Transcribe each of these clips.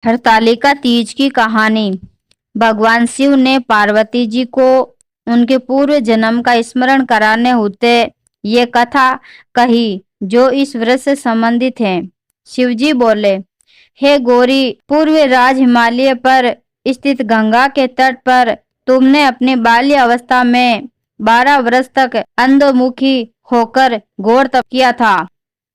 हरतालिका तीज की कहानी। भगवान शिव ने पार्वती जी को उनके पूर्व जन्म का स्मरण कराने होते ये कथा कही जो इस व्रत से संबंधित है। शिव जी बोले, हे गौरी, पूर्व राज हिमालय पर स्थित गंगा के तट पर तुमने अपनी बाल्य अवस्था में 12 वर्ष तक अंधमुखी होकर घोर तप किया था।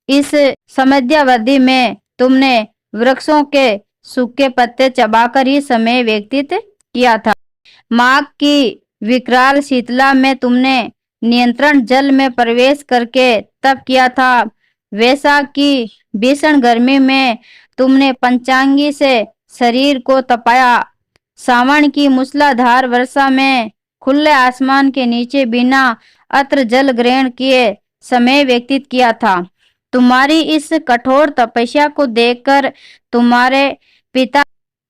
इस समयावधि में तुमने वृक्षों के सूखे पत्ते चबाकर ही समय व्यतीत किया था। माघ की विकराल शीतला में तुमने नियंत्रण जल में प्रवेश करके तप किया था। वैशाख की भीषण गर्मी में तुमने पंचांगी से शरीर को तपाया। सावन की मूसलाधार वर्षा में खुले आसमान के नीचे बिना अत्र जल ग्रहण किए समय व्यतीत किया था। तुम्हारी इस कठोर तपस्या को देखकर तुम्हारे पिता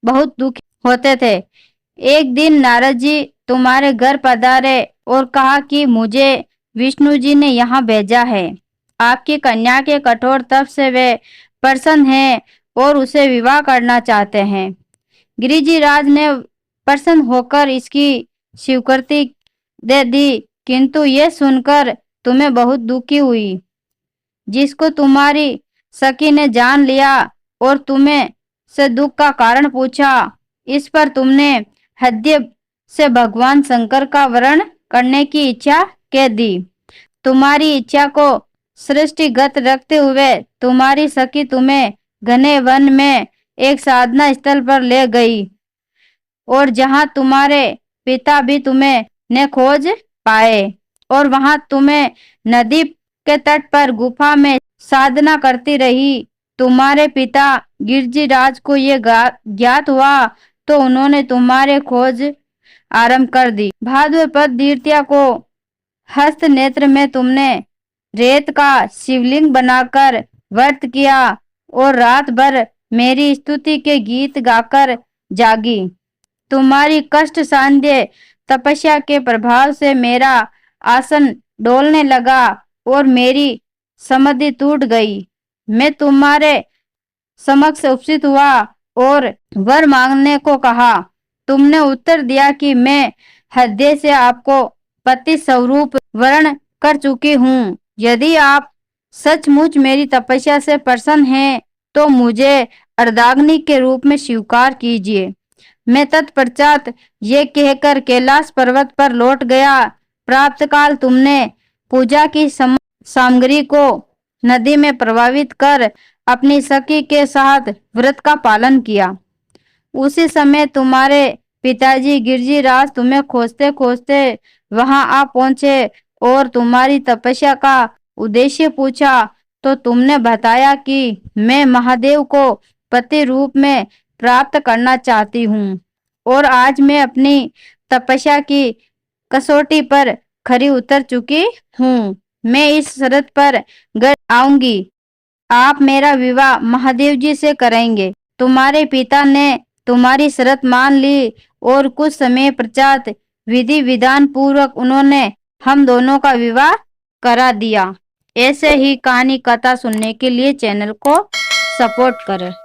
बहुत दुखी होते थे। एक दिन नारद जी तुम्हारे घर पधारे और कहा कि मुझे विष्णु जी ने यहाँ भेजा है। आपकी कन्या के कठोर तप से वे प्रसन्न हैं और उसे विवाह करना चाहते हैं। गिरिजीराज ने प्रसन्न होकर इसकी स्वीकृति दे दी, किंतु ये सुनकर तुम्हें बहुत दुखी हुई। जिसको तुम्हारी सखी ने जान लिया और तुम्हें से दुख का कारण पूछा, इस पर तुमने हृदय से भगवान शंकर का वरण करने की इच्छा कह दी। तुम्हारी इच्छा को सृष्टिगत रखते हुए तुम्हारी सखी तुम्हें घने वन में एक साधना स्थल पर ले गई और जहां तुम्हारे पिता भी तुम्हें न खोज पाए और वहां तुम्हें नदी के तट पर गुफा में साधना करती रही। तुम्हारे पिता गिरिराज को ये ज्ञात हुआ तो उन्होंने तुम्हारे खोज आरंभ कर दी। भाद्रपद द्वितीया को हस्त नेत्र में तुमने रेत का शिवलिंग बनाकर व्रत किया और रात भर मेरी स्तुति के गीत गाकर जागी। तुम्हारी कष्ट साध्य तपस्या के प्रभाव से मेरा आसन डोलने लगा और मेरी समाधि टूट गई। मैं तुम्हारे समक्ष उपस्थित हुआ और वर मांगने को कहा। तुमने उत्तर दिया कि मैं हृदय से आपको पति स्वरूप वर्ण कर चुकी हूँ। यदि आप सचमुच मेरी तपस्या से प्रसन्न हैं तो मुझे अर्धाग्नि के रूप में स्वीकार कीजिए। मैं तत्पश्चात ये कहकर कैलाश पर्वत पर लौट गया। प्राप्त काल तुमने पूजा की सामग्री को नदी में प्रवाहित कर अपनी सखी के साथ व्रत का पालन किया। उसी समय तुम्हारे पिताजी गिरिराज तुम्हें खोजते खोजते वहां आ पहुंचे और तुम्हारी तपस्या का उद्देश्य पूछा तो तुमने बताया कि मैं महादेव को पति रूप में प्राप्त करना चाहती हूँ और आज मैं अपनी तपस्या की कसौटी पर खरी उतर चुकी हूँ। मैं इस शर्त पर घर आऊंगी, आप मेरा विवाह महादेव जी से करेंगे। तुम्हारे पिता ने तुम्हारी शर्त मान ली और कुछ समय पश्चात विधि विधान पूर्वक उन्होंने हम दोनों का विवाह करा दिया। ऐसे ही कहानी कथा सुनने के लिए चैनल को सपोर्ट करें।